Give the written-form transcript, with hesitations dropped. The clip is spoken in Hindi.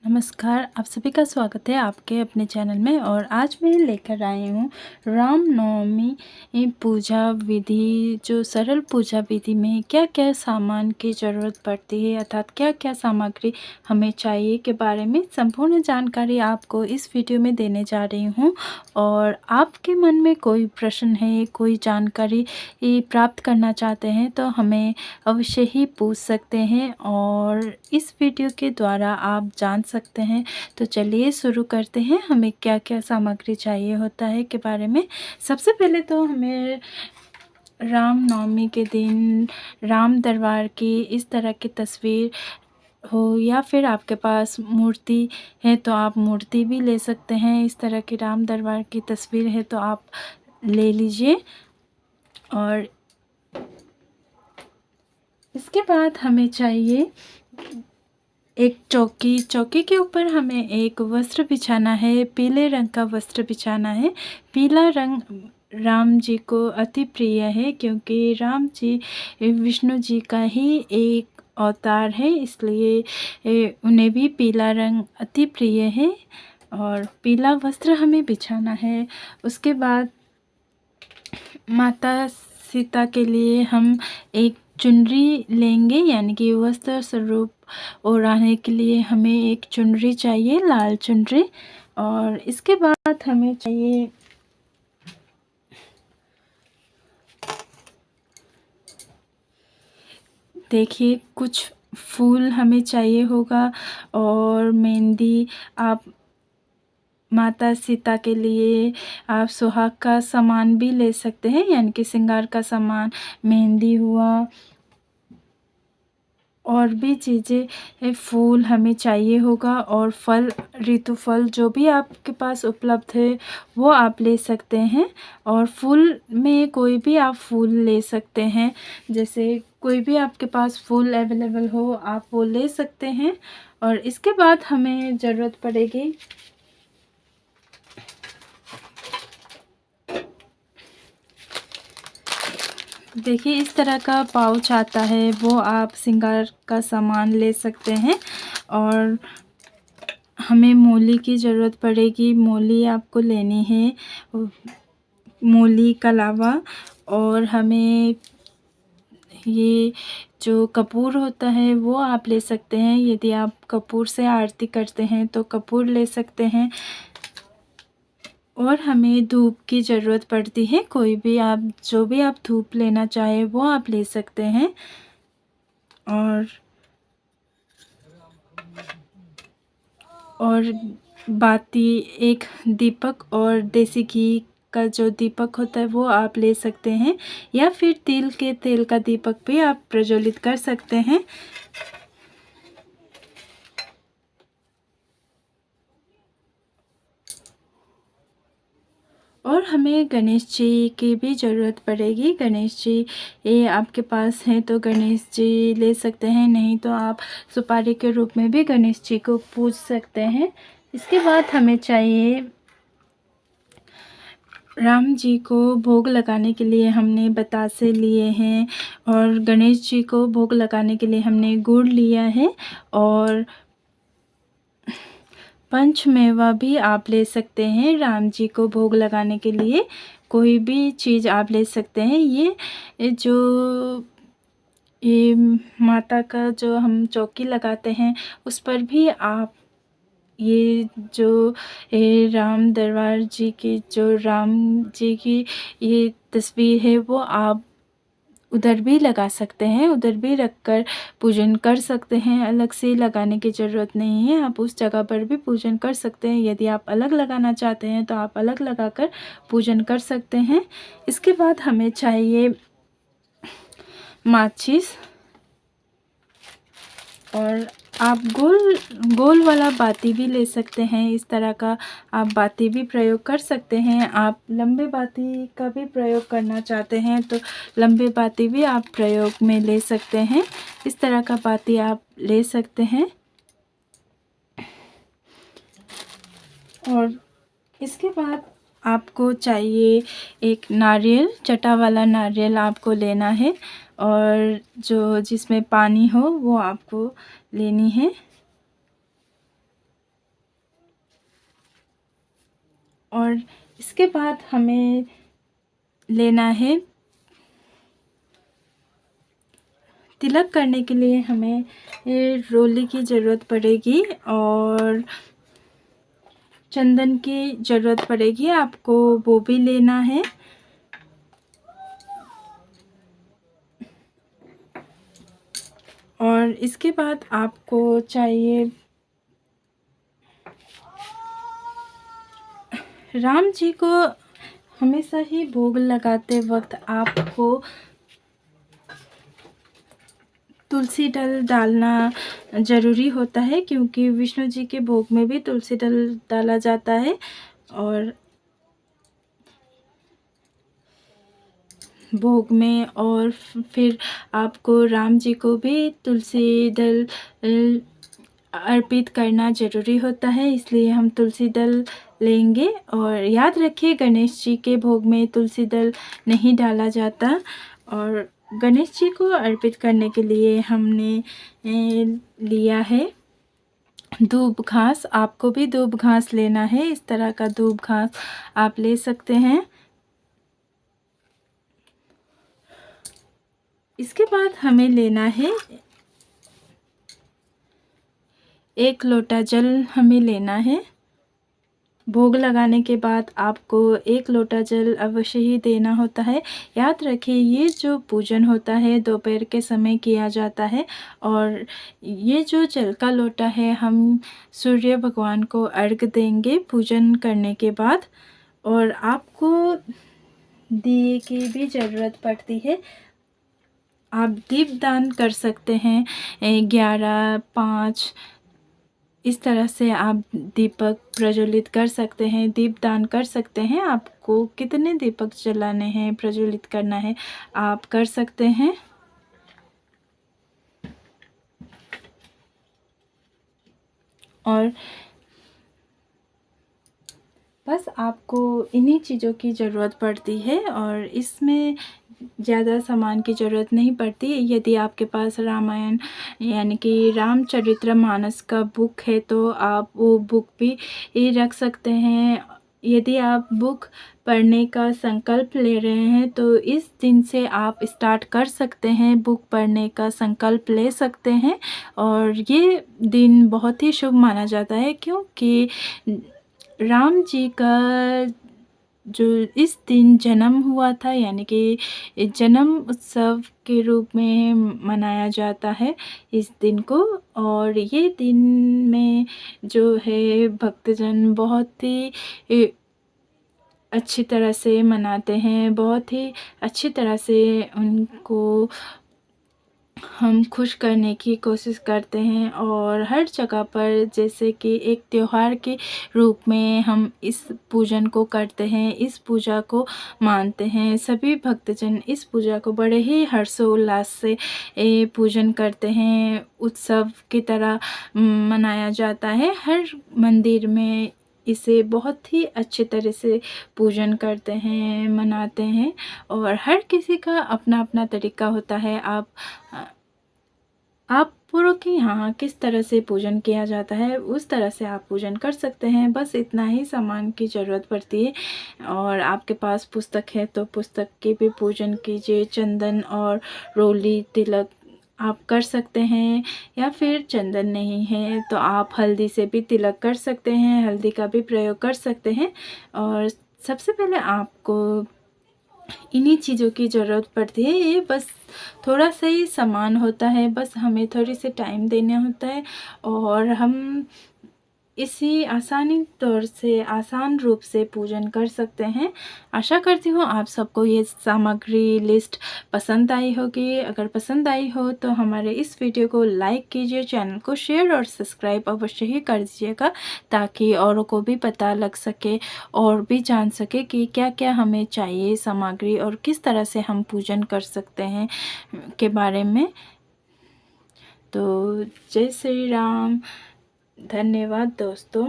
नमस्कार, आप सभी का स्वागत है आपके अपने चैनल में। और आज मैं लेकर आई हूँ रामनवमी पूजा विधि। जो सरल पूजा विधि में क्या क्या सामान की ज़रूरत पड़ती है, अर्थात क्या क्या सामग्री हमें चाहिए के बारे में संपूर्ण जानकारी आपको इस वीडियो में देने जा रही हूँ। और आपके मन में कोई प्रश्न है, कोई जानकारी प्राप्त करना चाहते हैं तो हमें अवश्य ही पूछ सकते हैं और इस वीडियो के द्वारा आप जान सकते हैं। तो चलिए शुरू करते हैं, हमें क्या क्या सामग्री चाहिए होता है के बारे में। सबसे पहले तो हमें रामनवमी के दिन राम दरबार की इस तरह की तस्वीर हो, या फिर आपके पास मूर्ति है तो आप मूर्ति भी ले सकते हैं। इस तरह की राम दरबार की तस्वीर है तो आप ले लीजिए। और इसके बाद हमें चाहिए एक चौकी। चौकी के ऊपर हमें एक वस्त्र बिछाना है, पीले रंग का वस्त्र बिछाना है। पीला रंग राम जी को अति प्रिय है, क्योंकि राम जी विष्णु जी का ही एक अवतार है, इसलिए उन्हें भी पीला रंग अति प्रिय है और पीला वस्त्र हमें बिछाना है। उसके बाद माता सीता के लिए हम एक चुनरी लेंगे, यानी कि वस्त्र स्वरूप ओढ़ाने के लिए हमें एक चुनरी चाहिए, लाल चुनरी। और इसके बाद हमें चाहिए देखिए कुछ फूल हमें चाहिए होगा और मेहंदी। आप माता सीता के लिए आप सुहाग का सामान भी ले सकते हैं, यानी कि श्रृंगार का सामान, मेहंदी हुआ और भी चीज़ें, फूल हमें चाहिए होगा। और फल, ऋतु फल जो भी आपके पास उपलब्ध है वो आप ले सकते हैं। और फूल में कोई भी आप फूल ले सकते हैं, जैसे कोई भी आपके पास फूल अवेलेबल हो आप वो ले सकते हैं। और इसके बाद हमें ज़रूरत पड़ेगी देखिए इस तरह का पाउच आता है, वो आप श्रृंगार का सामान ले सकते हैं। और हमें मोली की ज़रूरत पड़ेगी, मोली आपको लेनी है, मोली के अलावा। और हमें ये जो कपूर होता है वो आप ले सकते हैं, यदि आप कपूर से आरती करते हैं तो कपूर ले सकते हैं। और हमें धूप की ज़रूरत पड़ती है, कोई भी आप जो भी आप धूप लेना चाहे वो आप ले सकते हैं। और बाती, एक दीपक और देसी घी का जो दीपक होता है वो आप ले सकते हैं, या फिर तिल के तेल का दीपक भी आप प्रज्वलित कर सकते हैं। और हमें गणेश जी की भी ज़रूरत पड़ेगी। गणेश जी ये आपके पास हैं तो गणेश जी ले सकते हैं, नहीं तो आप सुपारी के रूप में भी गणेश जी को पूज सकते हैं। इसके बाद हमें चाहिए राम जी को भोग लगाने के लिए हमने बतासे लिए हैं, और गणेश जी को भोग लगाने के लिए हमने गुड़ लिया है। और पंचमेवा भी आप ले सकते हैं, राम जी को भोग लगाने के लिए कोई भी चीज़ आप ले सकते हैं। ये माता का जो हम चौकी लगाते हैं उस पर भी आप ये जो राम दरबार जी की, जो राम जी की ये तस्वीर है वो आप उधर भी लगा सकते हैं, उधर भी रखकर पूजन कर सकते हैं। अलग से लगाने की ज़रूरत नहीं है, आप उस जगह पर भी पूजन कर सकते हैं। यदि आप अलग लगाना चाहते हैं तो आप अलग लगाकर पूजन कर सकते हैं। इसके बाद हमें चाहिए माचिस, और आप गोल वाला बाती भी ले सकते हैं। इस तरह का आप बाती भी प्रयोग कर सकते हैं। आप लंबे बाती का भी प्रयोग करना चाहते हैं तो लंबे बाती भी आप प्रयोग में ले सकते हैं। इस तरह का बाती आप ले सकते हैं। और इसके बाद आपको चाहिए एक नारियल, चटा वाला नारियल आपको लेना है, और जो जिसमें पानी हो वो आपको लेनी है। और इसके बाद हमें लेना है तिलक करने के लिए हमें रोली की ज़रूरत पड़ेगी और चंदन की ज़रूरत पड़ेगी। आपको वो भी लेना है। और इसके बाद आपको चाहिए राम जी को हमेशा ही भोग लगाते वक्त आपको तुलसी दल डालना ज़रूरी होता है, क्योंकि विष्णु जी के भोग में भी तुलसी दल डाला जाता है। और भोग में और फिर आपको राम जी को भी तुलसी दल अर्पित करना ज़रूरी होता है, इसलिए हम तुलसी दल लेंगे। और याद रखिए गणेश जी के भोग में तुलसी दल नहीं डाला जाता। और गणेश जी को अर्पित करने के लिए हमने लिया है दूब घास। आपको भी दूब घास लेना है, इस तरह का दूब घास आप ले सकते हैं। इसके बाद हमें लेना है 1 लोटा जल हमें लेना है। भोग लगाने के बाद आपको 1 लोटा जल अवश्य ही देना होता है। याद रखिए ये जो पूजन होता है दोपहर के समय किया जाता है। और ये जो जल का लोटा है हम सूर्य भगवान को अर्घ देंगे पूजन करने के बाद। और आपको दिए की भी ज़रूरत पड़ती है। आप दीपदान कर सकते हैं 11, 5 इस तरह से आप दीपक प्रज्वलित कर सकते हैं, दीपदान कर सकते हैं। आपको कितने दीपक जलाने हैं, प्रज्वलित करना है, आप कर सकते हैं। और बस आपको इन्हीं चीज़ों की ज़रूरत पड़ती है और इसमें ज़्यादा सामान की ज़रूरत नहीं पड़ती। यदि आपके पास रामायण यानी कि रामचरितमानस का बुक है तो आप वो बुक भी रख सकते हैं। यदि आप बुक पढ़ने का संकल्प ले रहे हैं तो इस दिन से आप स्टार्ट कर सकते हैं, बुक पढ़ने का संकल्प ले सकते हैं। और ये दिन बहुत ही शुभ माना जाता है, क्योंकि राम जी का जो इस दिन जन्म हुआ था, यानी कि जन्म उत्सव के रूप में मनाया जाता है इस दिन को। और ये दिन में जो है भक्तजन बहुत ही अच्छी तरह से मनाते हैं, बहुत ही अच्छी तरह से उनको हम खुश करने की कोशिश करते हैं। और हर जगह पर जैसे कि एक त्योहार के रूप में हम इस पूजन को करते हैं, इस पूजा को मानते हैं। सभी भक्तजन इस पूजा को बड़े ही हर्षोल्लास से पूजन करते हैं, उत्सव की तरह मनाया जाता है। हर मंदिर में इसे बहुत ही अच्छे तरह से पूजन करते हैं, मनाते हैं। और हर किसी का अपना अपना तरीका होता है। आप पूरों के यहाँ किस तरह से पूजन किया जाता है उस तरह से आप पूजन कर सकते हैं। बस इतना ही सामान की ज़रूरत पड़ती है। और आपके पास पुस्तक है तो पुस्तक की भी पूजन कीजिए। चंदन और रोली तिलक आप कर सकते हैं, या फिर चंदन नहीं है तो आप हल्दी से भी तिलक कर सकते हैं, हल्दी का भी प्रयोग कर सकते हैं। और सबसे पहले आपको इन्हीं चीज़ों की ज़रूरत पड़ती है। ये बस थोड़ा सा ही सामान होता है, बस हमें थोड़ी सी टाइम देना होता है और हम इसी आसानी तौर से आसान रूप से पूजन कर सकते हैं। आशा करती हूँ आप सबको ये सामग्री लिस्ट पसंद आई होगी। अगर पसंद आई हो तो हमारे इस वीडियो को लाइक कीजिए, चैनल को शेयर और सब्सक्राइब अवश्य ही कर दीजिएगा, ताकि औरों को भी पता लग सके और भी जान सके कि क्या क्या हमें चाहिए सामग्री और किस तरह से हम पूजन कर सकते हैं के बारे में। तो जय श्री राम। धन्यवाद दोस्तों।